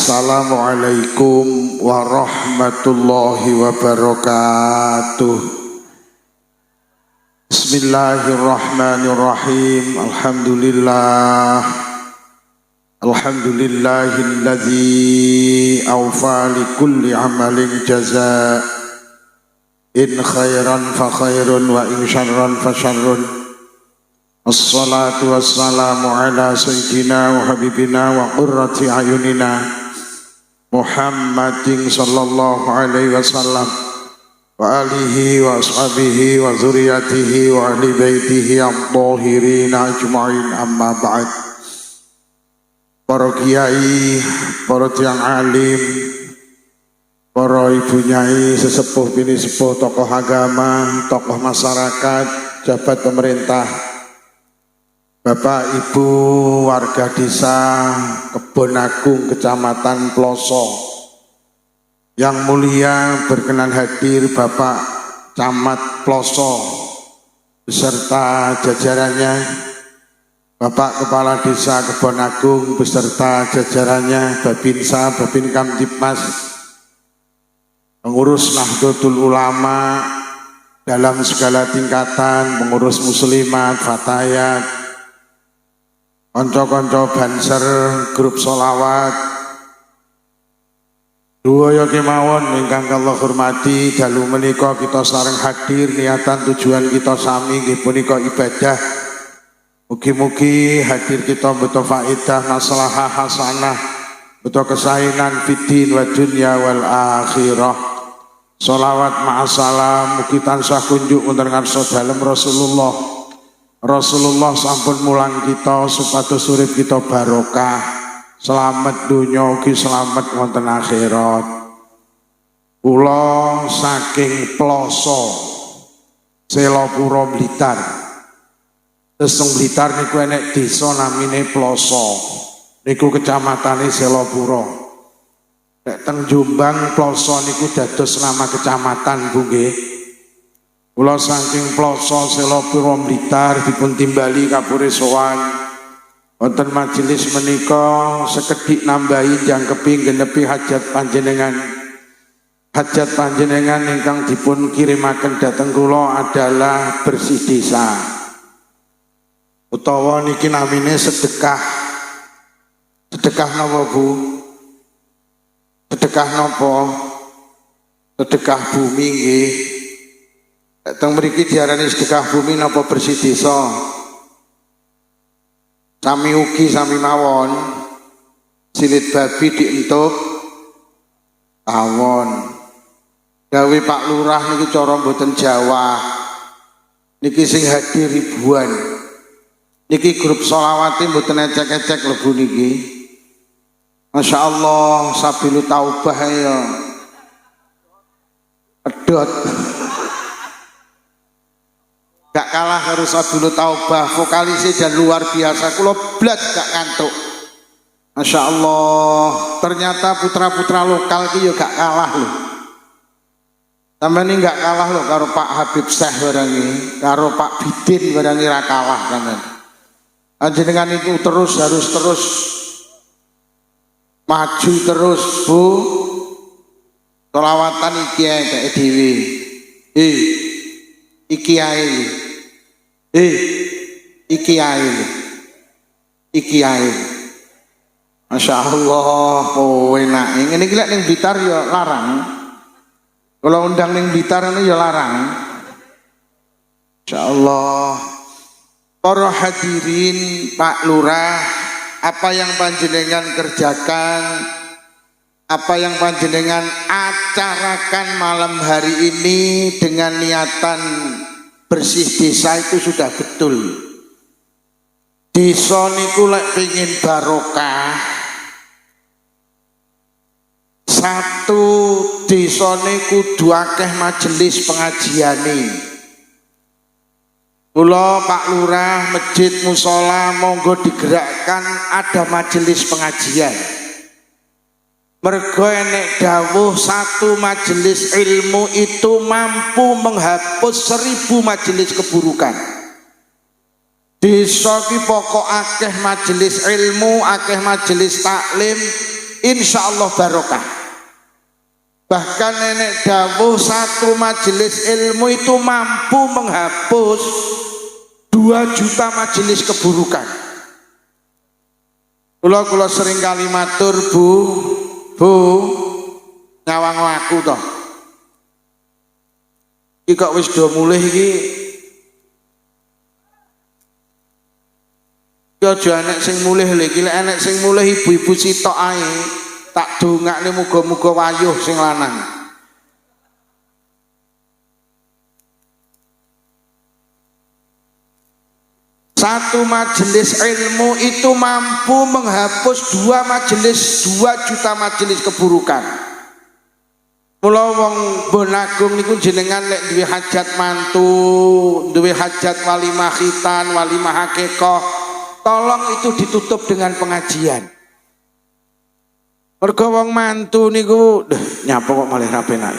Assalamualaikum warahmatullahi wabarakatuh. Bismillahirrahmanirrahim. Alhamdulillahilladzi awfa likulli amalin jazaa. In khairan fa khairun wa in syarran fa syarrun. Assalatu wassalamu ala sayyidina wa habibina wa qurrati ayunina Muhammadin sallallahu alaihi wasallam wa alihi wa ashabihi wa zuriyatihi wa ahli baitihi at-tahirin ajma'in, amma ba'd. Para kiai, para tiyang alim, para ibu nyai, sesepuh bini sepuh, tokoh agama, tokoh masyarakat, jabat pemerintah, Bapak Ibu warga desa Kebon Agung Kecamatan Ploso, yang mulia berkenan hadir Bapak Camat Ploso beserta jajarannya, Bapak Kepala Desa Kebon Agung beserta jajarannya, Babinsa, Babin Kamtipmas, pengurus Nahdlatul Ulama dalam segala tingkatan, pengurus muslimat, fatayat, konco-konco banser, grup solawat, duwaya kemawon ingkang kula hormati, dalu menika kita sareng hadir niatan tujuan kita sami nggih punika ibadah. Mugi-mugi hadir kita beto faedah maslahah hasanah, beto kesaenan fiddin wa dunya wal akhirah. Sholawat ma'asalam mugi tansah kunjuk wonten ngarsa dalem Rasulullah sampun mulang kita supados urip kita barokah, selamat dunya ugi selamat wonten akhirat. Kula saking Ploso Selopuro Blitar. Tesung Blitar niku enek desa namine Ploso. Niku kecamatane Selopuro. Nek teng Jombang Ploso niku dados nama kecamatan Bu nggih. Kula saking Ploso Selopuro Blitar dipun timbali kapure sowan wonten majelis menika sekedhik nambahi jangkepi genepi hajat panjenengan. Hajat panjenengan ingkang dipun kirimaken dhateng kula adalah bersih desa. Utawa niki namine sedekah. Sedekah napa Bu? Sedekah napa? Sedekah bumi nggih. Teng mriki diarani sedekah bumi napa bersih desa. Sami ugi sami mawon. Silit babi dientuk tawon. Gawe Pak Lurah niki cara mboten Jawa. Niki sing hadir ribuan. Niki grup sholawate mboten ecek-ecek lebu niki. Masya Allah, sabilu taubah ya. Edot. Gak kalah harus Sabilu Taubah, vokalisnya dan luar biasa. Kulo blas gak ngantuk. Masya Allah, ternyata putra-putra lokal ki yo gak kalah loh. Sampeyan ini gak kalah loh karo Pak Habib Syekh barangi, karo Pak Bidin barangi ra kalah sampeyan. Panjenengan itu terus harus terus maju terus Bu. Selawatan iki ae gak dhewe. Iki ae. Iki ae. Masya Allah, oh enak. Ini iki lek ning Blitar ya larang. Kalau undang ning Blitar ini ya larang. Masya Allah. Para hadirin, Pak Lurah, apa yang panjenengan kerjakan, apa yang panjenengan acarakan malam hari ini dengan niatan bersih desa itu sudah betul. Desa niku lek pengin barokah, satu desa niku kudu akeh majelis pengajiane. Kula Pak Lurah, masjid musola monggo digerakkan ada majelis pengajian. Mergo enek dawuh satu majelis ilmu itu mampu menghapus 1000 majelis keburukan. Desa ki pokok akeh majelis ilmu, akeh majelis taklim, insyaallah barokah. Bahkan nenek dawuh satu majelis ilmu itu mampu menghapus 2 juta majelis keburukan. Kula sering kali matur, Bu nyawang aku toh. Iki kok wis do mulih iki. Yo aja enek sing mulih lho iki, lek enek sing mulih ibu-ibu sitok ae. Tak dongakne muga-muga wayuh sing lanang. Satu majelis ilmu itu mampu menghapus 2 majelis, 2 juta majelis keburukan. Mula wong Bonagung niku jenengan lek duwe hajat mantu, duwe hajat walimah khitan, walimah hakikah, tolong itu ditutup dengan pengajian. Mergo wong mantu niku nyapa kok malah ra penak.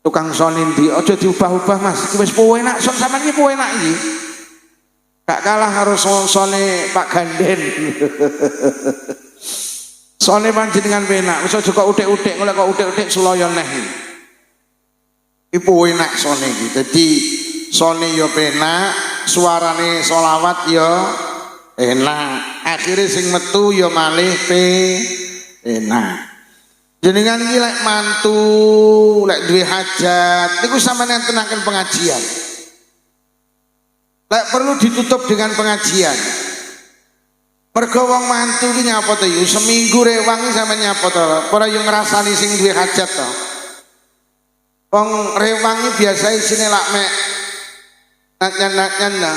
Tukang son ndi aja diubah-ubah Mas, iki wis penak son sampean iki penak iki. Gak kalah karo sone Pak Ganden. Sone panjenengan penak, wis aja kok utik-utik, kok utik-utik sulaya neh. Iki penak sone iki. Dadi sone yo penak, suarane selawat yo enak, akhirnya sing metu ya malih enak. Jenengan iki lek mantu, lek duwe hajat, niku sampeyan tenaken pengajian. Lek perlu ditutup dengan pengajian. Mergo wong mantu iki nyapa to yo seminggu rewang iki sampeyan nyapa to, ora yo ngrasani sing duwe hajat to. Wong rewang iki biasa isine lak mek naknya.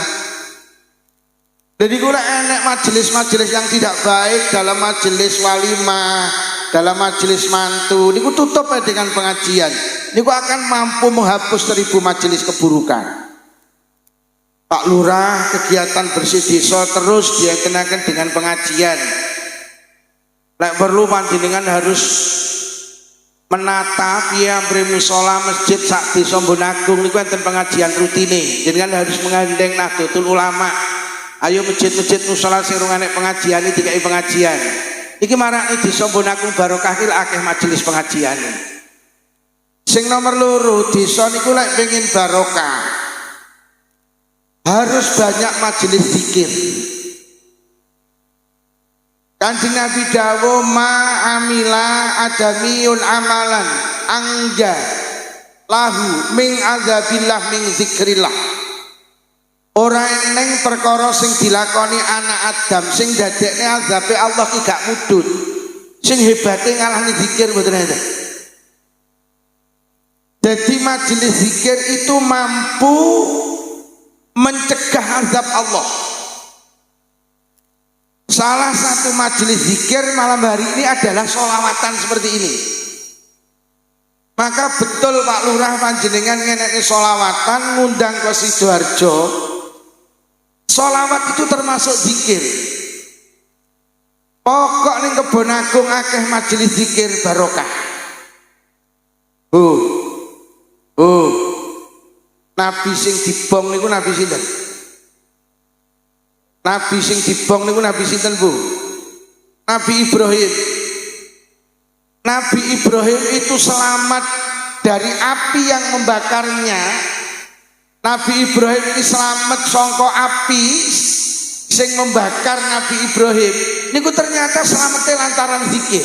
Jadi kula enek majelis-majelis yang tidak baik dalam majelis walimah, dalam majelis mantu, niku tutup dengan pengajian. Niku akan mampu menghapus 1000 majelis keburukan. Pak Lurah kegiatan bersih desa terus dia kenakan dengan pengajian. Lek perlu panjenengan harus menata piye amri musala masjid sak desa Bonagung niku enten pengajian rutine. Jenengan harus menggandeng Nahdlatul Ulama. Ayo masjid-masjid musala sing rungane pengajian iki dikai pengajian. Iki marake desa Bonagung barokah ki akeh majelis pengajian. Sing nomor 2, desa niku lek pengin barokah harus banyak majelis zikir. Kanjeng Nabi dawuh ma amila adamiyun amalan angga lahu min azabillah min zikrillah. Ora eneng perkara sing dilakoni anak Adam sing dadekne azabe Allah ki gak mudhun. Sing hebate ngalahne zikir mboten enten. Jadi majelis zikir itu mampu mencegah azab Allah. Salah satu majelis zikir malam hari ini adalah sholawatan seperti ini. Maka betul Pak Lurah panjenengan ngeneki sholawatan ngundang ke Sidoarjo. Sholawat itu termasuk zikir. Pokok ning Kebon Agung akeh majelis zikir barokah. Nabi sing dibong niku nabi sinten? Nabi sing dibong niku nabi sinten, Bu? Nabi Ibrahim. Nabi Ibrahim itu selamat dari api yang membakarnya. Nabi Ibrahim ini selamat sangka api sing membakar Nabi Ibrahim. Niku ternyata selamatnya lantaran zikir.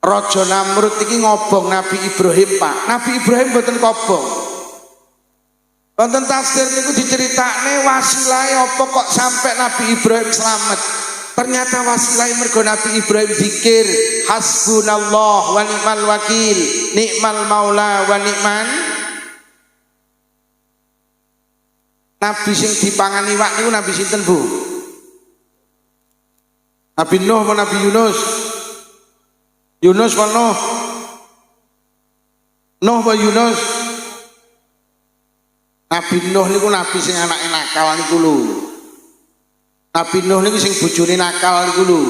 Raja Namrud iki ngobong Nabi Ibrahim, Pak. Nabi Ibrahim mboten kobong. Wonten tafsir niku diceritakne wasilahe apa kok sampai Nabi Ibrahim selamat. Ternyata wasilahe mergo Nabi Ibrahim zikir hasbunallah wa ni'mal wakil, nikmal maula wa ni'man. Nabi sing dipangan iwak niku Nabi sinten, Bu? Nabi Nuh apa Nabi Yunus? Yunus apa Nuh? Nuh apa Yunus? Nabi Nuh niku nabi sing anake nakal niku lho. Nabi Nuh niku sing bojone nakal niku lho.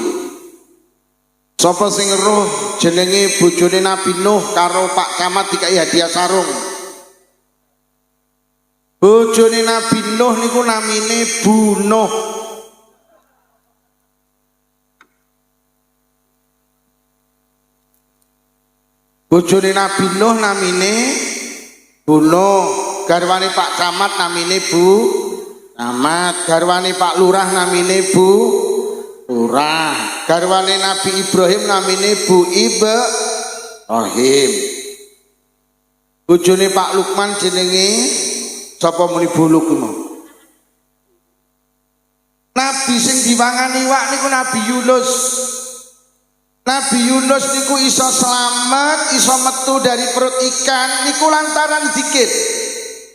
Sapa sing roh jenenge bojone Nabi Nuh karo Pak Camat dikai hadiah sarung. Bojone Nabi Nuh niku namine Bu Nuh. Bojone Nabi Nuh namine Bu Nuh, garwane Pak Camat namine Bu Camat, garwane Pak Lurah namine Bu Lurah, garwane Nabi Ibrahim namine Bu Ibrahim. Bojone Pak Lukman jenenge sapa muni buluk mau. Nabi sing diwangani iwak niku Nabi Yunus. Nabi Yunus niku iso selamat, iso metu dari perut ikan niku lantaran zikir.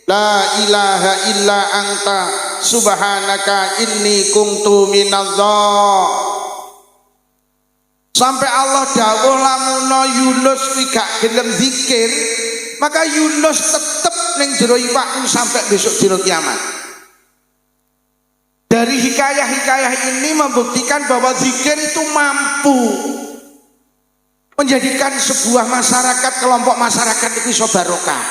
La ilaha illa anta subhanaka inni kuntu minadh. Sampai Allah dawuh lamun Yunus kuwi gak gelem zikir, maka Yunus tetep ning jero iwak sampai besok dina kiamat. Dari hikayah-hikayah ini membuktikan bahwa zikir itu mampu menjadikan sebuah masyarakat, kelompok masyarakat itu iso barokah.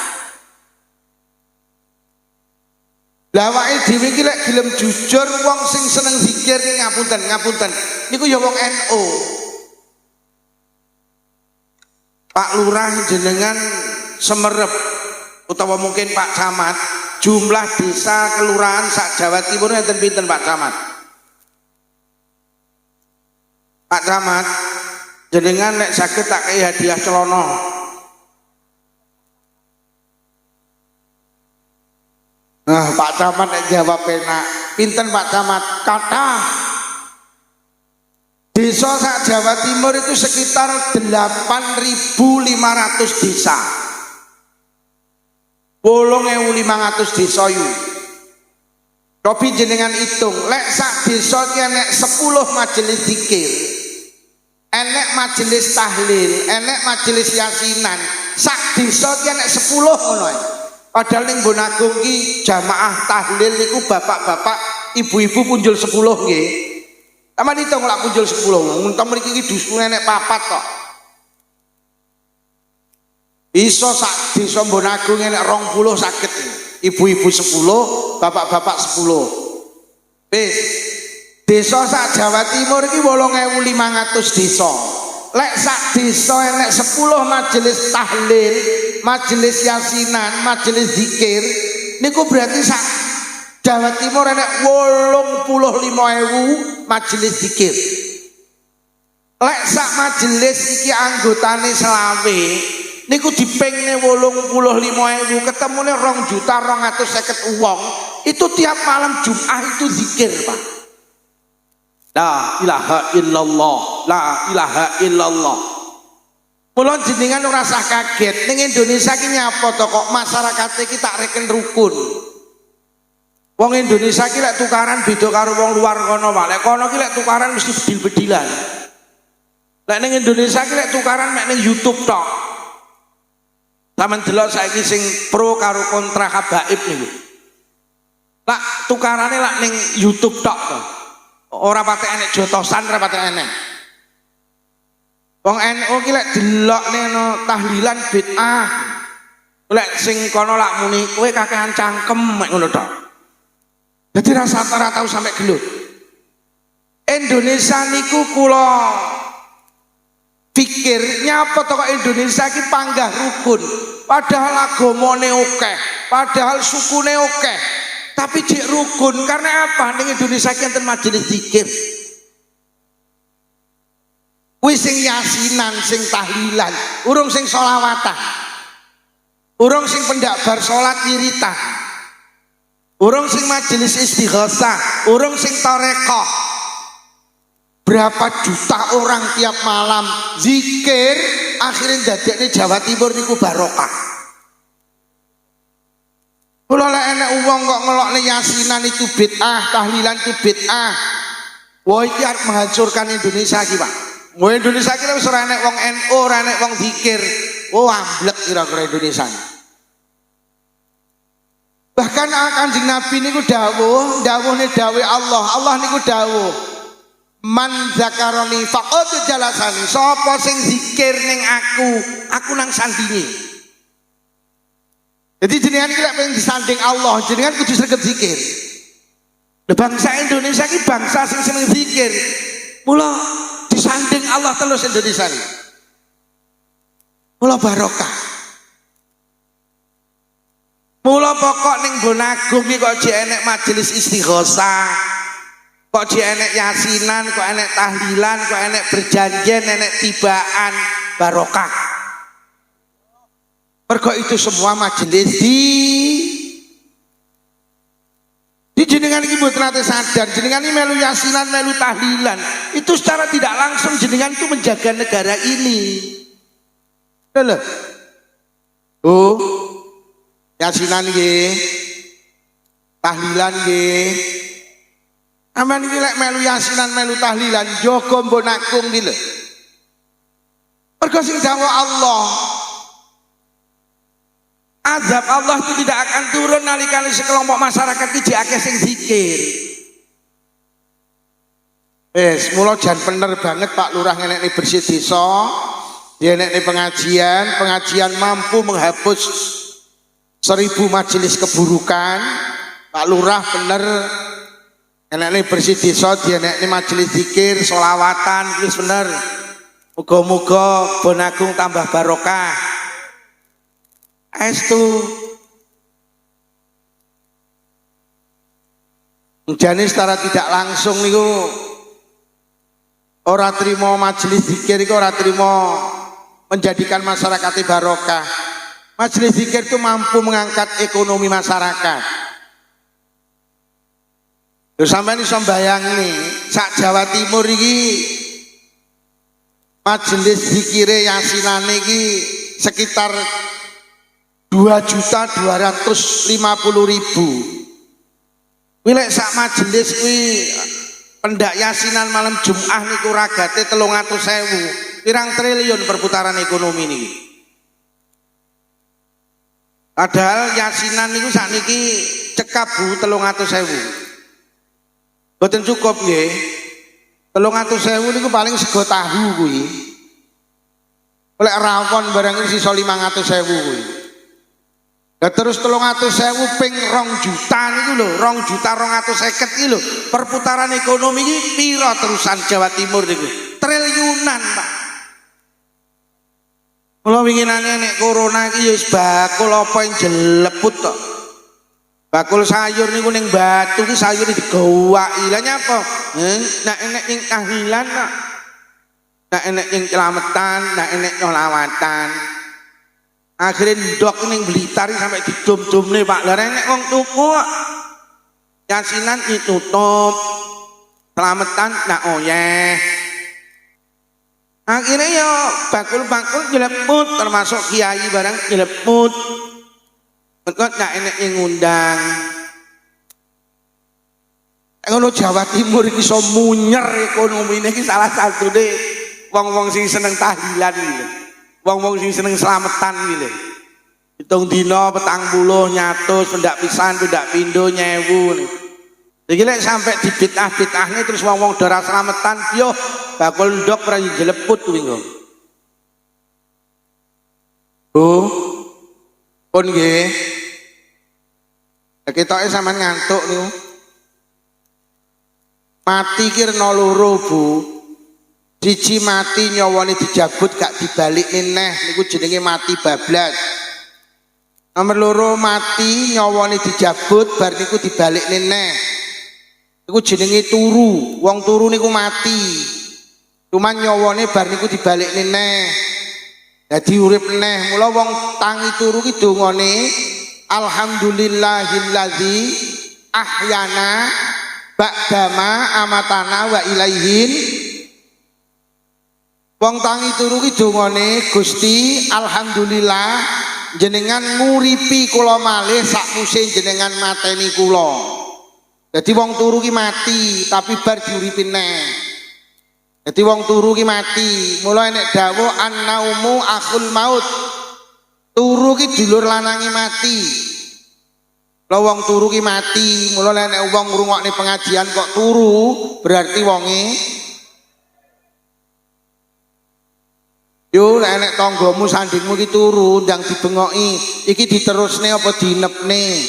Lah awake dhewe iki lek gelem jujur wong sing seneng zikir ning ngapunten niku ya wong NU. Pak Lurah jenengan Semerep utawa mungkin Pak Camat, jumlah desa kelurahan sak Jawa Timur enten pinten Pak Camat? Pak Camat jenengan nek saged tak kei hadiah celana. Nah, Pak Camat nek jawab enak. Pinten Pak Camat? Kathah. Desa sak Jawa Timur itu sekitar 8.500 desa. 8.500 desa yu. Tapi jenengan hitung, lek sak desa ki enek 10 majelis zikir. Enek majelis tahlil, enek majelis yasinan. Sak desa ki enek 10 ngono ae. Padahal ning Bonagung ki jamaah tahlil niku bapak-bapak, ibu-ibu punjul 10 nggih. Sama ditung lak punjul 10. Untung mriki iki dusune nek 4 kok. Iso sak desa Bonagung enek 20 saged. Ibu-ibu 10, bapak-bapak 10. Wis. Desa sak Jawa Timur iki 8.500 desa. Lek sak desa enek 10 majelis tahlil, majelis yasinan, majelis zikir, niku berarti sak Jawa Timur enek 85.000 majelis zikir. Lek sak majelis iki anggotane selawe, niku dipingne 85.000, ketemune 2.250.000 wong. Itu tiap malam Jumat itu zikir, Pak. La ilaha illallah, la ilaha illallah. Mula jenengan ora usah kaget, ning Indonesia ki nyapa to kok masyarakat iki tak reken rukun. Wong Indonesia ki lek tukaran beda karo wong luar kono, Pak. Lek kono ki lek tukaran mesti bedil-bedilan. Lek ning Indonesia ki lek tukaran mek ning YouTube tok. Sampeyan delok saiki sing pro karo kontra habaib niku. Lak tukarane lak ning YouTube tok to. Ora patek enek jotosan, ora patek enek. Wong NU ki lek delokne no tahlilan bid'ah. Lek sing kono lak muni kowe kakehan cangkem mek ngono tok. Dadi rasa ora tau sampe gelut. Indonesia niku kula pikir nyapa to kok Indonesia ki panggah rukun. Padahal agamane akeh, padahal sukune akeh. Tapi cek rukun karena apa? Ning Indonesia ki enten majelis zikir. Kuwi sing yasinan, sing tahlilan, urung sing sholawatan. Urung sing pendak bar salat wiritan. Urung sing majelis istighosah, urung sing tarekah. Berapa juta orang tiap malam zikir, akhirnya dadekne Jawa Timur niku barokah. Kula lek enek wong kok ngelokne yasinan itu bid'ah, tahlilan itu bid'ah. Wah iki arep menghancurkan Indonesia iki, Pak. Wong Indonesia iki wis ora enek wong NU, ora enek wong zikir. Oh, amblek kira-kira Indonesia. Bahkan Kanjeng Nabi niku dawuh Allah. Allah niku dawuh, "Man zakaroni faqad jalasani." Sapa sing zikir ning aku nang sandinge. Jadi jenengan iki lek pengen disanding Allah, jenengan kudu sregep zikir. Bangsa Indonesia iki bangsa sing seneng zikir. Mula disanding Allah terus Indonesia ini. Mula barokah. Mula pokok ning Bonagung iki kok jek enek majelis istighosah. Kok jek enek yasinan, kok enek tahlilan, kok enek berjanjian, enek tibaan, barokah. Mergo itu semua majelis di jenengan iki mboten nate sadar, jenengan iki melu yasinan, melu tahlilan. Itu secara tidak langsung jenengan itu menjaga negara ini. Lho. Oh. Yasinan nggih. Tahlilan nggih. Aman iki lek melu yasinan, melu tahlilan, jaga Bonagung iki lho. Mergo sing dawuh Allah, azab Allah itu tidak akan turun nalikane sekelompok masyarakat iki akeh sing zikir. Mula jan bener banget Pak Lurah ngenekne bersih desa, ngenekne pengajian mampu menghapus 1000 majelis keburukan. Pak Lurah bener ngenekne bersih desa, ngenekne majelis zikir, sholawatan, wis bener. Muga-muga Bonagung tambah barokah. Estu jane secara tidak langsung niku ora trimo majelis zikir iku ora trimo menjadikan masyarakat barokah. Majelis zikir itu mampu mengangkat ekonomi masyarakat. Lho sampeyan iso mbayangni sak Jawa Timur iki majelis zikire yasinane iki sekitar 2.250.000. Kuwi lek sak majelis kuwi pendak yasinan malam Jumat niku ragate 300.000. Pirang triliun perputaran ekonomi niki. Padahal yasinan niku sakniki cekap Bu 300.000. Boten cukup nggih. 300.000 niku paling sego tahu kuwi. Lek rawon barang iki sisa 500.000 kuwi. Ya terus 300.000 ping 2 juta niku lho, 2.250.000 iki lho. Perputaran ekonomi iki pira terusan Jawa Timur niku? Triliunan, Pak. Kula winginane nek corona iki ya wis bakul apa yang jeleput kok. Bakul sayur niku ning Batu iki sayur digowaki. Lah nyapa? Nek enek ing tahlilan kok. Nek enek ing celametan, nek enek nyolawatan. Akhirnya ndok ning Blitar sampai didom-domne Pak. Lah nek wong tuku yasinan ditutup. Celametan nak oyeh. Akhirnya ya bakul-bakul jeleput termasuk kiai barang jeleput. Kok nak enek yang ngundang. Ngono Jawa Timur iki iso munyer ekonomine iki salah satune wong-wong sing seneng tahlilan iki. Wong-wong sing seneng slametan iki lho. Hitung dina 40 nyatus pendak pisan, pendak pindho 1000. Iki lek sampai di bid'ah-bid'ahne terus wong-wong dora slametan yo bakul ndok ora jeleput kuwi kok. Oh. Pun nggih. Ketoke sampean ngantuk niku. Mati ki rena loro, Bu. Siji mati nyawane dijabut gak dibalik meneh niku jenenge mati bablas. Nomor loro mati nyawane dijabut bar niku dibalik meneh. Niku jenenge turu. Wong turu niku mati. Cuman nyawane bar niku dibalik meneh. Dadi urip meneh. Mula wong tangi turu ki dongane alhamdulillahilladzi ahyana ba'dama amatana wa ilaihin. Wong tangi turu ki dongane Gusti alhamdulillah jenengan nguripi kula malih sakmuse jenengan mateni kula. Dadi wong turu ki mati tapi bar diuripi neh. Dadi wong turu ki mati. Mula enek dawuh annaumu akhul maut. Turu ki dulur lanange mati. Lah wong turu ki mati. Mula nek wong ngrungokne pengajian kok turu, berarti wonge yo nek enek tanggamu sandingmu ki turu ndang dibengoki, iki diterusne apa dinepne.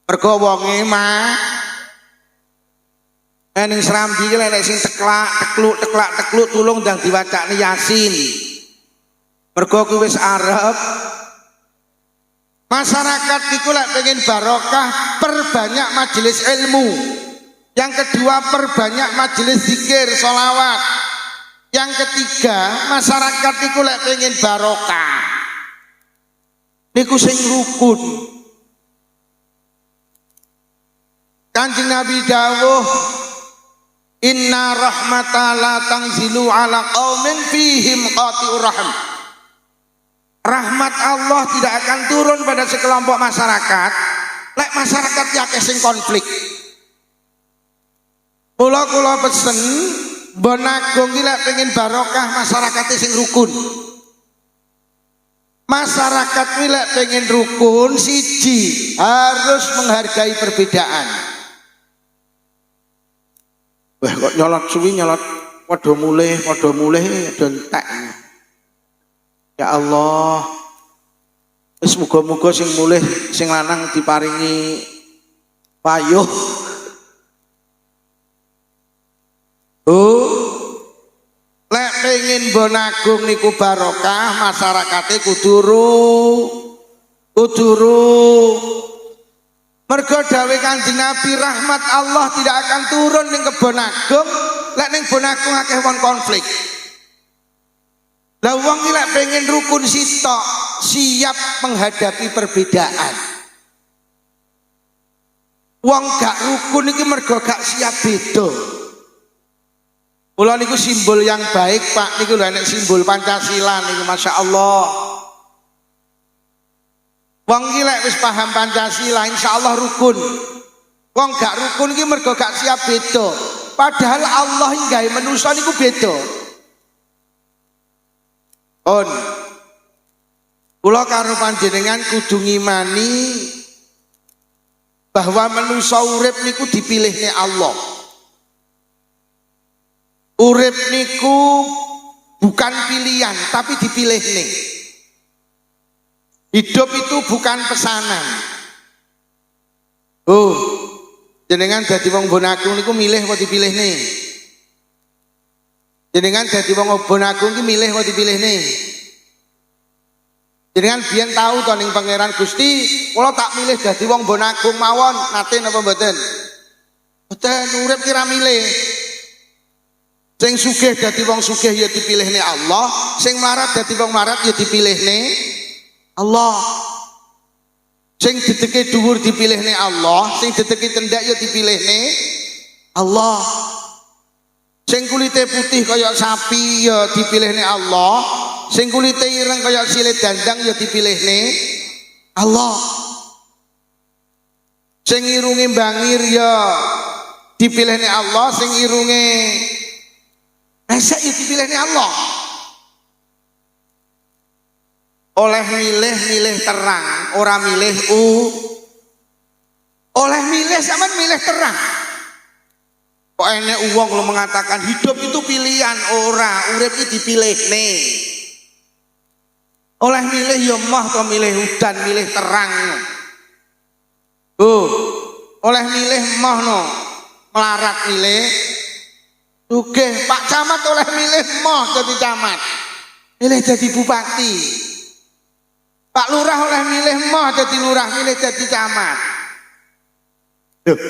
Mergo wonge mah ning Serambi ki nek sing teklak, tekluk tulung ndang diwacakne Yasin. Mergo kuwi wis arep masyarakat niku lek pengen barokah perbanyak majelis ilmu. Yang kedua perbanyak majelis zikir, sholawat. Yang ketiga masyarakat niku lek pengen barokah niku sing rukun. Kanjeng Nabi dawuh inna rahmata la tanzilu ala qaumin fihim qati'ur rahim. Rahmat Allah tidak akan turun pada sekelompok masyarakat lek masyarakat akeh sing konflik. Kula pesen mbon agung iki lek pengen barokah masyarakat sing rukun. Masyarakat iki lek pengen rukun siji harus menghargai perbedaan. Wah kok nyolot suwi nyolot padha mulih do entek. Ya Allah, wis muga-muga sing mulih sing lanang diparingi payuh. Lek pengen mbon agung niku barokah masyarakate kudu mergo dawuh Kanjeng Nabi rahmat Allah tidak akan turun ning kebon agung lek ning bon agung akeh wong konflik. Lah wong iki lek pengen rukun sitok siap menghadapi perbedaan. Wong gak rukun iki mergo gak siap beda. Kula niku simbol yang baik Pak, niku lho nek simbol Pancasila niku Masya Allah. Wong iki lek wis paham Pancasila insyaallah rukun. Wong gak rukun iki mergo gak siap beda. Padahal Allah gawe manusa niku beda. Kula karo panjenengan kudu ngimani bahwa manusa urip niku dipilihne Allah. Urip niku bukan pilihan tapi dipilihne. Hidup itu bukan pesanan. Jenengan dadi wong bon agung niku milih apa dipilihne? Jenengan dadi wong bon agung iki milih apa dipilihne? Jenengan biyen tahu to ning Pangeran Gusti, kula tak milih dadi wong bon agung mawon, nate napa mboten? Mboten, urip kira milih. Sing sugih dadi wong sugih ya dipilihne Allah, sing mlarat dadi wong mlarat ya dipilihne Allah. Sing dedeke dhuwur dipilihne Allah, sing dedeke cendak ya dipilihne Allah. Sing kulite putih kaya sapi ya dipilihne Allah, sing kulite ireng kaya silit dandang ya dipilihne Allah. Sing irunge bangir ya dipilihne Allah, sing irunge esek ya dipilihne Allah. Oleh milih terang, ora milih oleh milih sampean milih terang. Kok enek wong lo mengatakan hidup itu pilihan, ora, urip iki dipilihne. Oleh milih ya mah to milih udan, milih terang. Oleh milih mah no, melarat milih sugih. Pak Camat oleh milih mah jadi camat, milih jadi bupati. Pak Lurah oleh milih mah jadi lurah, milih jadi camat.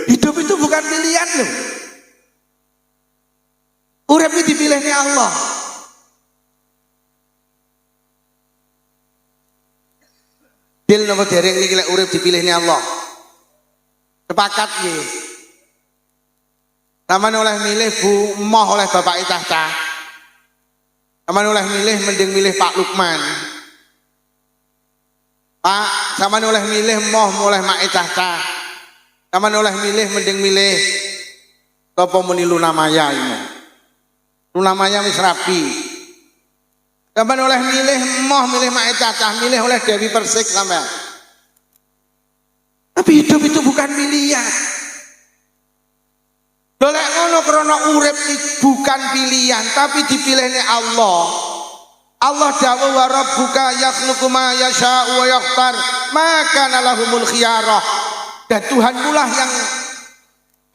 Hidup itu bukan pilihan loh. Urip iki dipilihne Allah. Dil napa dereng niki lek urip dipilihne Allah. Sepakat nggih. Sampeyan oleh milih Bu Moh oleh Bapak Itahta. Sampeyan oleh milih mending milih Pak Lukman. Pak, sampeyan oleh milih Moh oleh Mak Itahta. Sampeyan oleh milih mending milih sapa muni Luna Maya ini. Luna Maya wis rapi. Sampeyan oleh milih Moh milih Mak Itahta, milih oleh Dewi Persik sampeyan. Tapi hidup itu bukan pilihan. Lek ngono krana urip bukan pilihan tapi dipilihne Allah. Allah dawuh wa rabbuka yakhluqu ma yasha'u wa yakhtar maka lahumul khiyarah. Dan Tuhanmu lah yang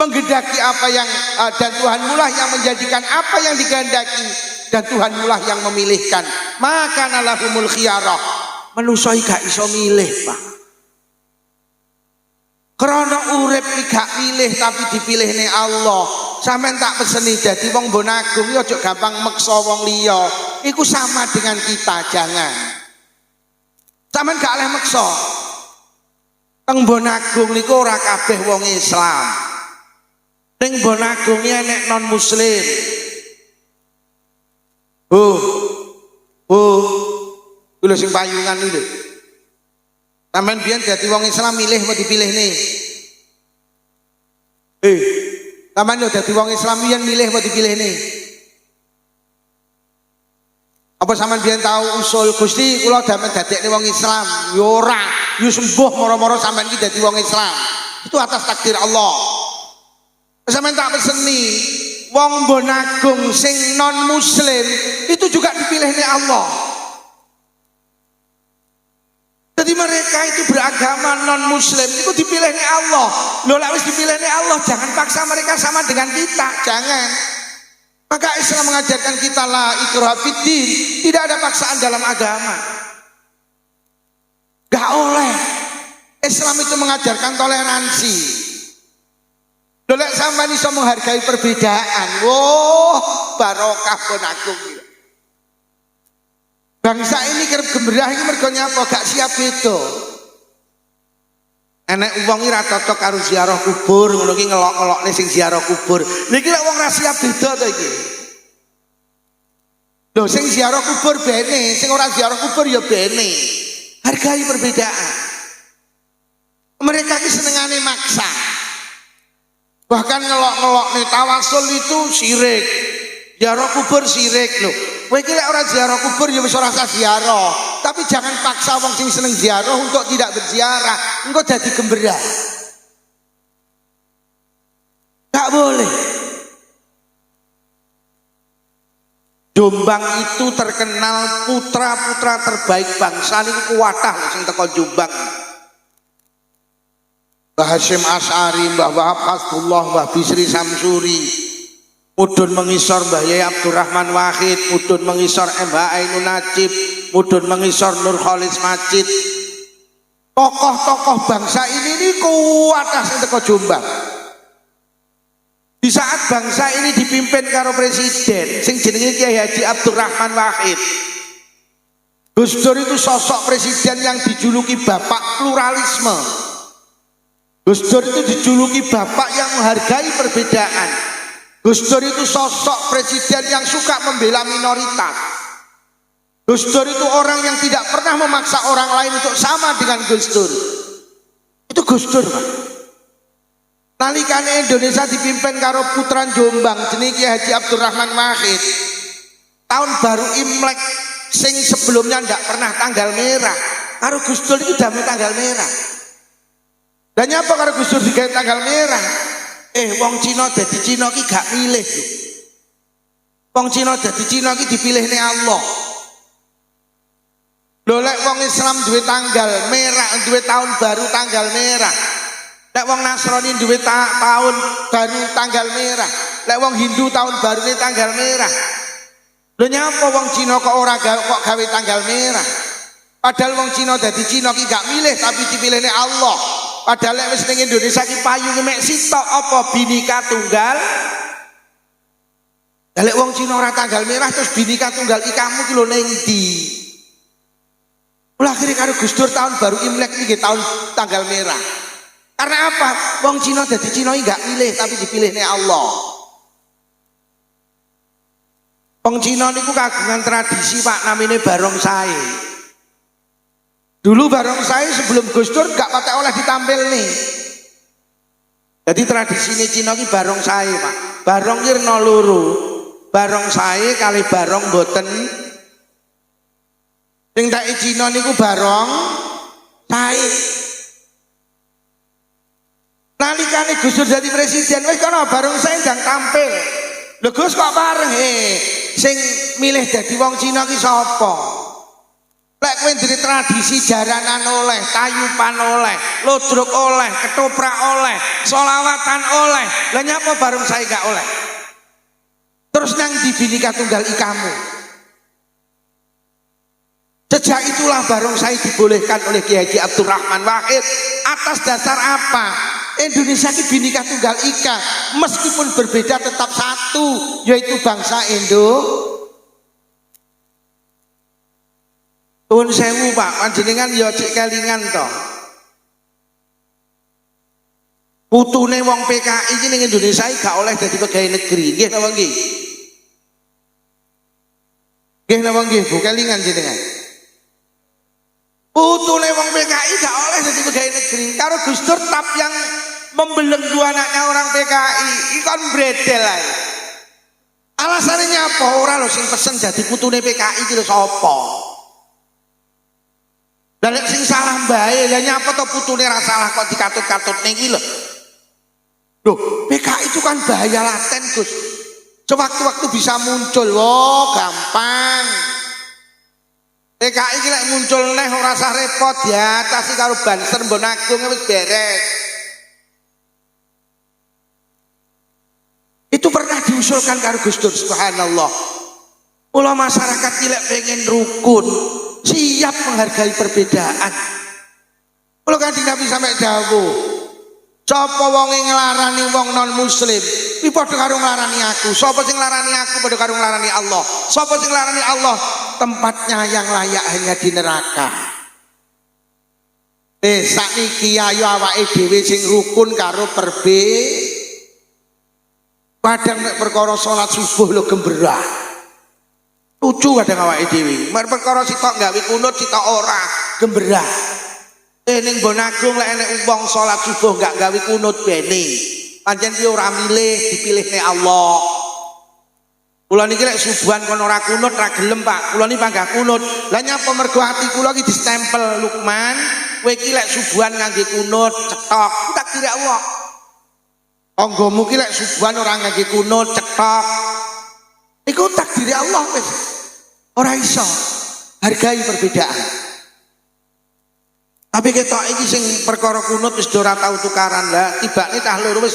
menghendaki apa yang dan Tuhanmu lah yang menjadikan apa yang dikehendaki dan Tuhanmu lah yang memilihkan maka nalahumul khiyarah. Manusa iki gak iso milih, Pak. Krana urip iki gak milih tapi dipilihne Allah. Sampeyan tak peseni dadi wong bonagung ya aja gampang meksa wong liya. Iku sama dengan kita, jangan. Sampeyan gak oleh meksa. Teng Bonagung niku ora kabeh wong Islam. Ning Bonagung enek non muslim. Lho sing payungan iki lho. Sampeyan biyen dadi wong Islam milih apa dipilihne? Sampeyan yo dadi wong Islam biyen milih apa dipilihne? Apa sampean biyen tahu usul Gusti kula damel dadekne wong Islam? Ya ora, yo sembuh moro-moro sampean iki dadi wong Islam. Itu atas takdir Allah. Sampean tak peseni, wong Bonagung sing non muslim itu juga dipilihne Allah. Jadi mereka itu beragama non muslim itu dipilihne Allah. Lho lek wis dipilihne Allah, jangan paksa mereka sama dengan kita, jangan. Maka Islam mengajarkan kita la ikraha fiddin, tidak ada paksaan dalam agama. Gak oleh. Islam itu mengajarkan toleransi. Lek sampeyan iso menghargai perbedaan, barokah Bonagung. Bangsa ini kerep gembrah iki mergo nyapa gak siap beda. Enek wong iki ra cocok karo ziarah kubur, ngono iki ngelok-ngelokne sing ziarah kubur. Niki lek wong ra siap beda to iki. Lho sing ziarah kubur bene, sing ora ziarah kubur ya bene. Hargai perbedaan. Mereka iki senengane maksa. Bahkan ngelok-ngelokne tawasul itu syirik. Ziarah kubur syirik lho. Kowe iki lek ora ziarah kubur ya wis ora usah ziarah. Tapi jangan paksa wong sing seneng ziarah untuk tidak berziarah. Engko dadi gemberah. Gak boleh. Jombang itu terkenal putra-putra terbaik bangsa niku kuwatah sing teko Jombang. Mbah Hasyim Asy'ari, Mbah Wahab Hasbullah, Mbah Bisri Samsuri, mudhun mengisor Mbah Yai Abdurrahman Wahid, mudhun mengisor Mbah Ainun Najib, mudhun mengisor Nur Khalis Majid. Tokoh-tokoh bangsa ini kuwatah sing teko Jombang. Di saat bangsa ini dipimpin karo presiden sing jenenge Kiai Haji Abdurrahman Wahid. Gus Dur itu sosok presiden yang dijuluki bapak pluralisme. Gus Dur itu dijuluki bapak yang menghargai perbedaan. Gus Dur itu sosok presiden yang suka membela minoritas. Gus Dur itu orang yang tidak pernah memaksa orang lain untuk sama dengan Gus Dur. Itu Gus Dur, Pak. Nalikane Indonesia dipimpin karo putra Jombang jenenge Kiai Haji Abdurrahman Wahid. Tahun baru Imlek sing sebelumnya ndak pernah tanggal merah. Karo Gus Dur itu damai tanggal merah. Dan nyapa karo Gus Dur digawe tanggal merah? Wong Cina dadi Cina ki gak milih lho. Wong Cina dadi Cina ki dipilihne Allah. Lho lek wong Islam duwe tanggal merah, duwe tahun baru tanggal merah. Lek wong Nasrani duwe tahun baru tanggal merah. Lek wong Hindu tahun baru tanggal merah. Lho nyapa wong Cina kok ora kok gawe tanggal merah? Padahal wong Cina dadi Cina ki gak milih tapi dipilihne Allah. Padahal lek wis ning Indonesia ki payunge mek sitok apa binika tunggal. Lek wong Cina ora tanggal merah terus binika tunggal ikamu ki lho ning ndi? Mula akhirnya karo Gus Dur tahun baru Imlek iki tahun tanggal merah. Karena apa? Wong Cina dadi Cina iki gak milih tapi dipilihne Allah. Wong Cina niku kagungan tradisi Pak namine barongsai. Dulu barongsai sebelum Gus Dur gak patek oleh ditampil nih. Jadi tradisi ini Cina ki barongsai Pak. Barong ki rena loro. Barongsai kali barong boten. Sing tak Cina niku barong sae. Nalikane Gus Dur dadi presiden wis kono barongsai ndang tampil. Lho Gus kok bareng sing milih dadi wong Cina ki sapa? Lek kowe ndiri tradisi jaranan oleh, tayupan oleh, lodrok oleh, ketoprak oleh, solawatan oleh. Lah nyapa barongsai gak oleh? Terus nang di binika tunggal ikamu. Sejak itulah barongsai dibolehkan oleh Kiai Haji Abdurrahman Wahid. Atas dasar apa? Indonesia ini Bhinneka Tunggal Ika, meskipun berbeda tetap satu, yaitu bangsa Indo. Nuwun sewu Pak, panjenengan ya cek kelingan toh. Putune wong PKI iki ning Indonesia gak oleh dadi pegawai negeri. Nggih napa nggih? Nggih napa nggih, Bu kelingan jenengan. Putune wong PKI gak oleh dadi pegawai negeri. Karo Gus Dur tap yang membelenggu anaknya orang PKI, ikon bredel ae. Alasannya apa? Ora lho sing pesen jadi putune PKI iki lho sapa? Lah nek sing salah mbae, lah nyapa to putune ra salah kok dikatut-katut niki lho. Loh, PKI itu kan bahaya laten, Gus. Sewaktu-waktu bisa muncul, oh gampang. PKI iki lek muncul neh ora usah repot ya, atasi karo Banser Mbon Agung wis beres. Itu pernah diusulkan karo Gus Dur, subhanallah. Mula masyarakat kilek pengen rukun, siap menghargai perbedaan. Kalau Kanjeng Nabi sampai dawuh, sapa wong nglarani wong non muslim, iki padha karo nglarani aku. Sapa sing nglarani aku padha karo nglarani Allah. Sapa sing nglarani Allah, tempatnya yang layak hanya di neraka. Sakniki ayo awake dhewe sing rukun karo padang mek perkara salat subuh lho gemberah. Lucu kadang awake dhewe. Mek perkara sitok gawe kunut sitok ora gemberah. Ning Mbon Agung lek enek wong salat subuh gak gawe kunut bene. Pancen ki ora milih, dipilihne Allah. Kula niki lek subuhan kon ora kunut ra gelem, Pak. Kula niki panggah kunut. Lah nyapa mergo ati kula iki distempel Lukman, kowe iki lek subuhan ngangge kunut cetok, takdir Allah. Tanggamu ki lek subuhan ora ngangge kunut cetok. Iku takdir Allah wis. Ora iso. Hargai perbedaan. Tapi ketok iki sing perkara kunut wis ora tau tukaran lah, tibane tah loro wis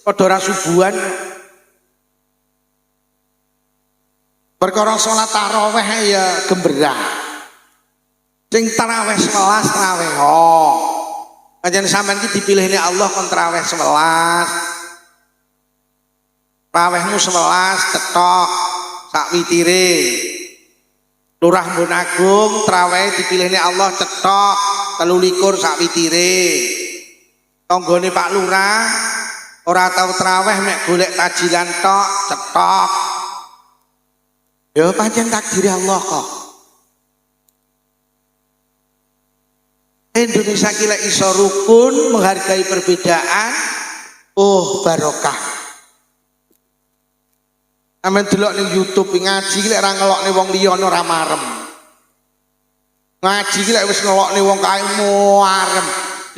padha ora subuhan. Perkara salat tarawih ya gemberah. Sing tarawih 11 tarawih. Oh. Pancen sampean iki dipilihne Allah kon tarawih 11. Tarawihmu 11 cetok sak witire. Lurah Mbon Agung tarawih dipilihne Allah cetok 23 sak witire. Tanggane Pak Lurah ora tau tarawih mek golek tajilan tok cetok. Ya pancen takdir Allah kok. Indonesia kira iso rukun, menghargai perbedaan. Oh barokah. Amen delok ning YouTube ngaji lek ora ngelokne wong liya ora marem. Ngaji lek wis ngelokne wong kae marem.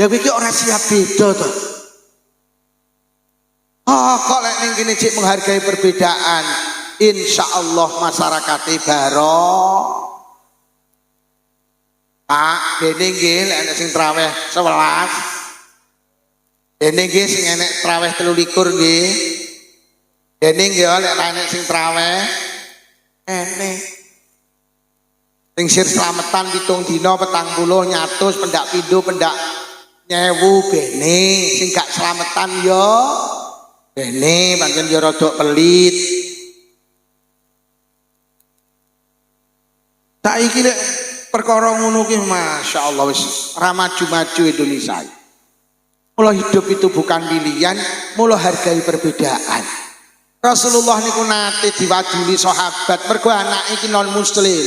Lha iki ora siap beda to. Oh kok lek ning kene cek menghargai perbedaan. Insyaallah masyarakate barok. Pak, dene nggih lek ana sing traweh 11. Dene nggih sing enek traweh 23 nggih. Dene nggih lek enek sing traweh enek. Sing sir slametan 7 dina 40 nyatus pendak pindho pendak nyewu bene sing gak slametan yo bene pancen yo rada pelit. Saiki lek perkara ngono ki masyaallah wis ra maju-maju Indonesia. Mula hidup itu bukan pilihan, mula hargai perbedaan. Rasulullah niku nate diwaduli sahabat mergo anak iki non muslim.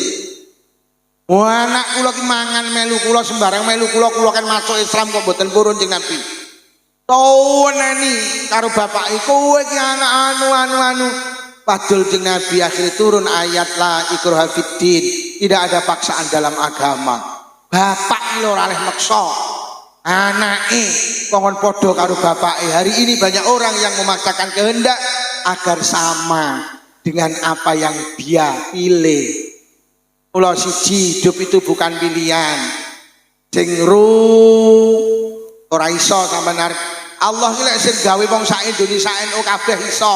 Wah anak kula ki mangan melu kula sembarang melu kula kan masuk Islam kok mboten purun Jeng Nabi. Tawenani karo bapake kowe ki anak anu. Padahal Jeng Nabi akhirnya turun ayat la ikraha fiddin. Tidak ada paksaan dalam agama. Bapak lho ora oleh maksa. Anake kongkon padha karo bapake. Hari ini banyak orang yang memaksakan kehendak agar sama dengan apa yang dia pilih. Mula siji hidup itu bukan pilihan. Sing ora iso sampeyan Allah ki lek sing gawe wong sak Indonesia NU kabeh iso.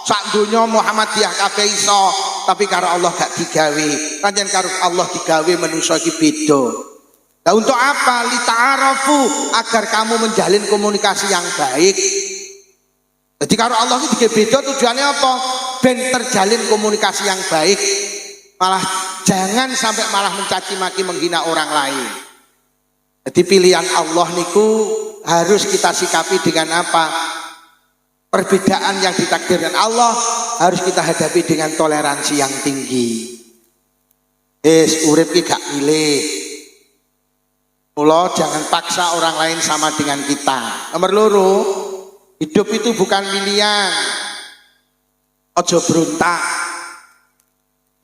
Sak donya Muhammadiyah kabeh iso. tapi karo Allah gak digawe. Pancen karo Allah digawe manusa iki beda. Nah untuk apa? Li ta'arafu, agar kamu menjalin komunikasi yang baik. Jadi karo Allah iki digawe beda, tujuannya apa? Ben terjalin komunikasi yang baik. Malah jangan sampai malah mencaci maki menghina orang lain. Jadi pilihan Allah niku harus kita sikapi dengan apa? Perbedaan yang ditakdirkan Allah harus kita hadapi dengan toleransi yang tinggi. Urip ki gak milih. Mula jangan paksa orang lain sama dengan kita. Nomor loro, hidup itu bukan pilihan. Ojo berontak.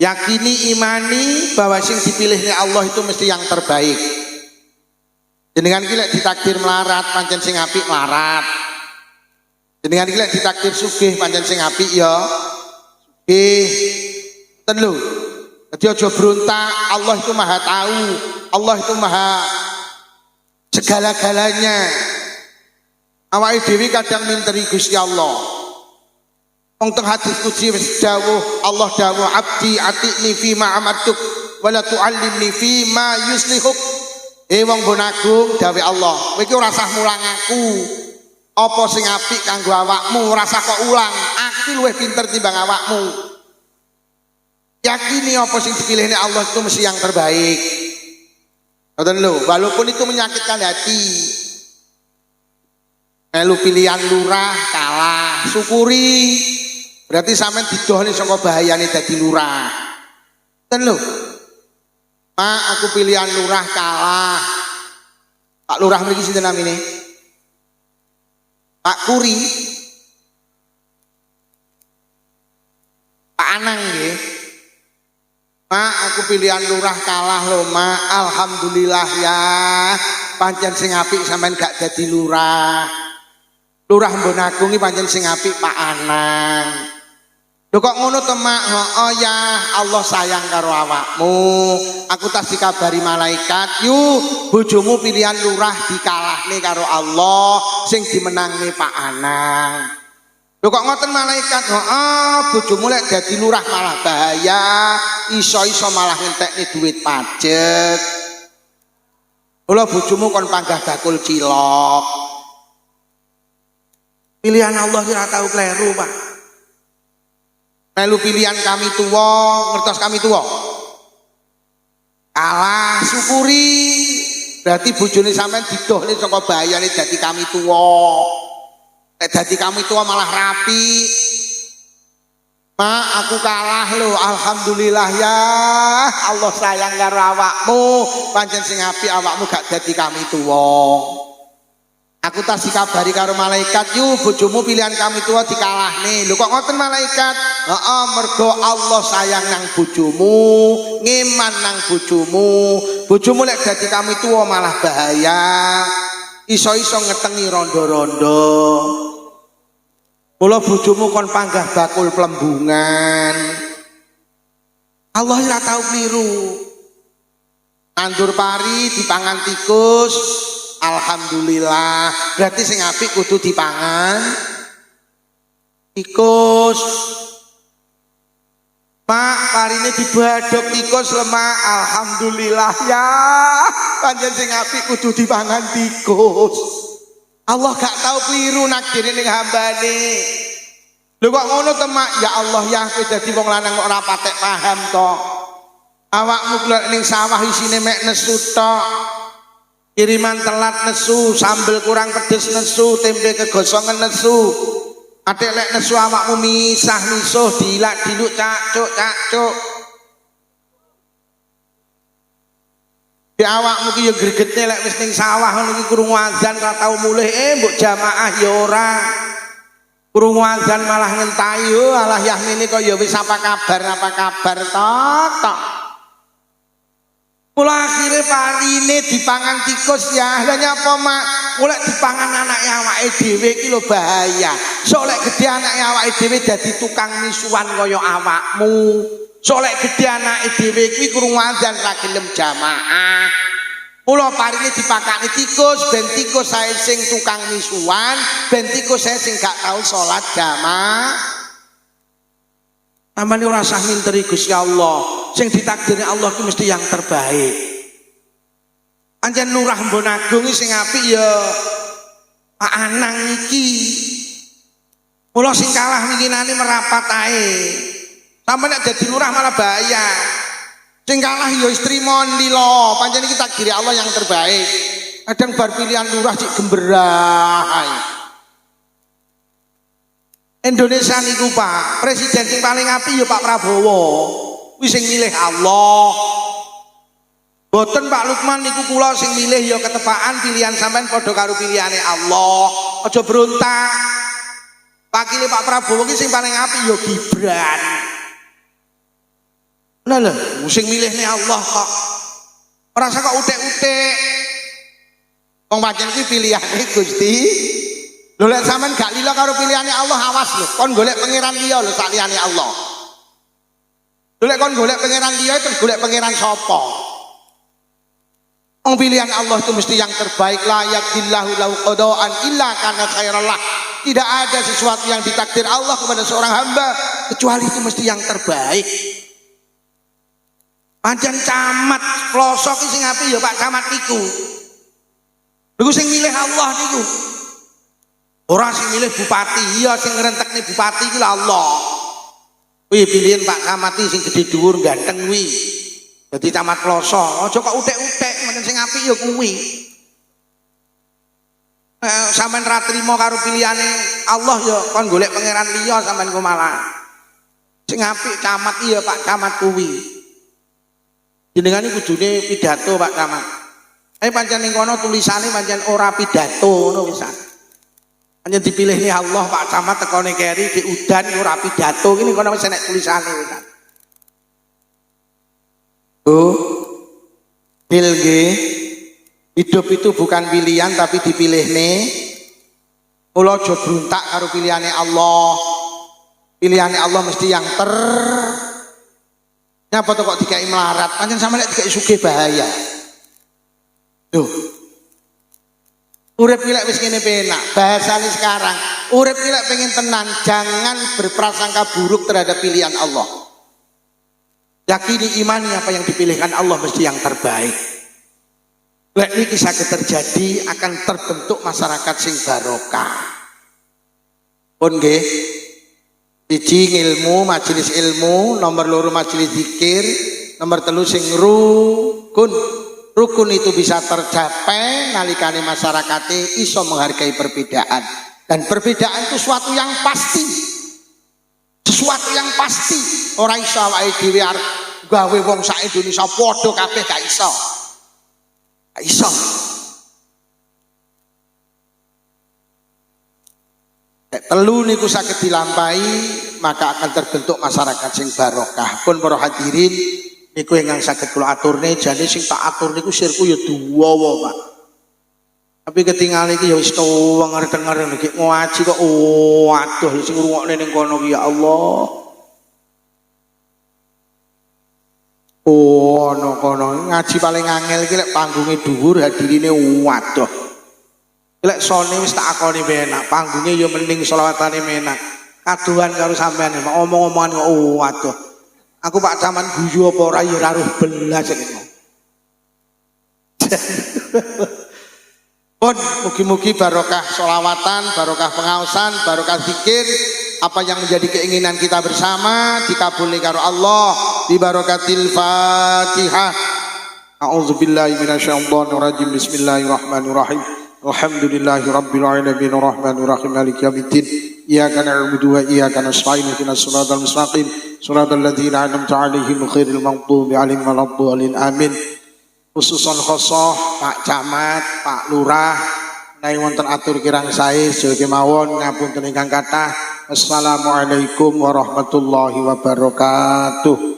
Yakini, imani bahwa sing dipilihnya Allah itu mesti yang terbaik. Jenengan ki lek ditakdir melarat, pancen sing apik melarat. Jenengan iki lek ditakdir sugih pancen sing apik ya sugih. Ten lho. Dadi aja berontak, Allah itu Maha tahu, Allah itu Maha segala-galanya. Awake dhewe kadang minteri Gusti Allah. Wong teng hadis qudsi wis dawuh, Allah dawuh, abdi atikni fi ma amartuk wala tuallimni fi ma yuslihuk. Wong bonagung dawuh Allah, kowe iki ora usah mulang aku. Apa sing apik kanggo awakmu ora usah kok ulang. Aku luwih pinter timbang awakmu. Yakini apa sing dipilihne Allah itu mesti yang terbaik. Ngoten lho, walaupun itu menyakitkan hati. Melu pilihan lurah kalah, syukuri. Berarti sampean didohne saka bahayane dadi lurah. Ngoten lho. Pak, aku pilihan lurah kalah. Pak Lurah mriki sinten namine? Pak Kuri, Pak Anang nggih. Mak, aku pilihan lurah kalah lho, Mak. Alhamdulillah ya. Pancen sing apik sampean gak dadi lurah. Lurah Mbonagung iki pancen sing apik Pak Anang. Lho kok ngono to, Mak? Oh ya, Allah sayang karo awakmu. Aku tas dikabari malaikat, "Yu, bojomu pilihan lurah dikalahne karo Allah, sing dimenangne Pak Anang." Lho kok ngoten malaikat? Bojomu lek dadi lurah malah bahaya, iso-iso malah ngentekne duit pajak. Mula bojomu kon panggah bakul cilok. Pilihan Allah ora tau kleru, Pak. Melu pilihan kami tua, ngertos kami tua. Kalah, syukuri. Berarti bojone sampean didohne saka bahayane dadi kami tua. Nek dadi kami tua malah rapi. Mak, aku kalah lho, alhamdulillah ya. Allah sayang karo awakmu. Pancen sing apik awakmu gak dadi kami tua. Aku tas dikabari karo malaikat, "Yu, bojomu pilihan kami tua dikalahne." Lho kok ngoten malaikat? Mergo Allah sayang nang bojomu, ngeman nang bojomu. Bojomu lek dadi kami tua malah bahaya. Iso-iso ngetengi rondo-rondo. Mula bojomu kon panggah bakul plembungan. Allah ora tau kliru. Nandur pari dipangan tikus. Alhamdulillah, berarti sing apik kudu dipangan tikus. Pak, parine dibadhok tikus lemak. Alhamdulillah ya. Pancen sing apik kudu dipangan tikus. Allah gak tahu keliru nakdire ning hambane. Lho kok ngono to, Mak? Ya Allah ya, kowe dadi wong lanang kok ora patek paham to. Awakmu klek ning sawah isine mek nesu tok. Kiriman telat nesu, sambel kurang pedes nesu, tempe kegosongan nesu. Adik lek nesu awakmu misah misuh dilak diluk cacuk. Di awakmu ki ya gregetne lek wis ning sawah ngono iki krungu azan ra tau mulih mbok jamaah ya ora. Krungu azan malah ngentahi, alah yah ngene kok ya wis apa kabar tok. Mula akhirnya parine dipangan tikus ya. Lah nyapa, Mak? Mulai dipangan anake awake dhewe iki lho bahaya. Sok lek gedhe anake awake dhewe dadi tukang misuan kaya awakmu. Sok lek gedhe anake dhewe kuwi krungu azan ra gelem jamaah. Mula parine dipakani tikus, ben tikus sae sing tukang misuan, ben tikus sae sing gak tau salat jamaah. Sampeyan ora usah minteri Gusti Allah. Sing ditakdirnya Allah itu mesti yang terbaik. Pancen Lurah Embon Agung sing apik ya Pak Anang iki. Mula sing kalah winginane merapat ae. Sampe nek dadi lurah malah bahaya. Sing kalah ya istri mondi lho. Pancen iki takdir Allah yang terbaik. Kadang bar pilihan lurah cik gemberah. Indonesia niku Pak, presiden sing paling apik ya Pak Prabowo. Kuwi sing milih Allah. Boten Pak Lukman niku kula sing milih ya ketepaan pilihan sampean padha karo pilihane Allah. Aja berontak. Pakile Pak Prabowo ki sing paling apik ya Gibran. Nah lho, sing milihne Allah kok. Ora usah kok utek-utek. Wong pancen iki pilihane Gusti. Lho lek sampean gak lila karo pilihane Allah awas lho. Kon golek pangeran liya lho sak liyane Allah. Lho lek kon golek pangeran liya terus golek pangeran sapa? Wong pilihan Allah itu mesti yang terbaik. La yaqillahu lahu qada'an illa kana khairallah. Tidak ada sesuatu yang ditakdir Allah kepada seorang hamba kecuali itu mesti yang terbaik. Pancen camat pelosok iki sing apik ya Pak Camat niku. Niku sing milih Allah niku. Ora sing milih bupati, ya sing ngrentekne bupati iki Allah. Kuwi pilihan Pak Camat sing gedhe dhuwur ganteng kuwi. Dadi camat pelosok, aja kok utek-utek, men sing apik ya kuwi. Sampeyan ra trimo karo pilihane Allah ya kon golek pangeran liya sampeyan ku malah. Sing apik camat iya Pak Camat kuwi. Jenengan iki kudune pidato Pak Camat. Pancen ning kono tulisane pancen ora pidato ngono wis. Pancen dipilihne Allah Pak Camat tekone keri di udan ora pidato iki ning kono wis enek tulisane wis. Oh. Pilge hidup itu bukan pilihan tapi dipilih nih. Mula aja bruntak karo pilihane Allah. Pilihane Allah mesti yang nyapa to kok dikai melarat. Pancen sampe nek dikai sugih bahaya. Duh. Urip iki lek wis ngene penak. Bahasane sekarang, urip iki lek pengen tenang, jangan berprasangka buruk terhadap pilihan Allah. Yakini imani apa yang dipilihkan Allah mesti yang terbaik. Lek niki saged terjadi akan terbentuk masyarakat sing barokah. Pun nggih. Siji ilmu, majelis ilmu, nomor loro majelis zikir, nomor telu sing rukun. Rukun itu bisa tercapai nalikane masyarakate iso menghargai perbedaan. Dan perbedaan itu sesuatu yang pasti. Sesuatu yang pasti. Ora iso awake dhewe arep gawe wong sak Indonesia padha kabeh gak iso. Gak iso. Telu niku saged dilampahi maka akan terbentuk masyarakat sing barokah. Pun para hadirin niku ingkang saged kula aturne jane sing tak atur niku sirku ya duwawa Pak. Tapi ketinggal iki ya wis denger iki ngaji kok waduh sing ngrungokne ning kono ya Allah. Kono ngaji paling angel iki lek panggunge dhuwur hadirine waduh. Lek sone wis tak akoni penak, panggunge ya mending selawatane menak. Kaduhan karo sampean omong-omongan kok waduh. Aku Pak Camat guyu apa ora ya raruh belas iki. Pun mugi-mugi barokah sholawatan, barokah pengaosan, barokah zikir, apa yang menjadi keinginan kita bersama dikabuli karo Allah di barokatil Fatihah. A'udzubillahi minasyaitonir rajim. Bismillahirrahmanirrahim. Alhamdulillahi rabbil alamin arrahmanir rahim maliki yaumiddin. Iyyaka na'budu wa iyyaka nasta'in ihdinas siratal mustaqim siratal ladzina an'amta 'alaihim ghairil maghdubi 'alaihim waladdallin. Amin. Khususon khosoh Pak Camat, Pak Lurah, nai wonten atur kirang sae sedaya kemawon ngapunten ingkang kathah. Assalamualaikum warahmatullahi wabarakatuh.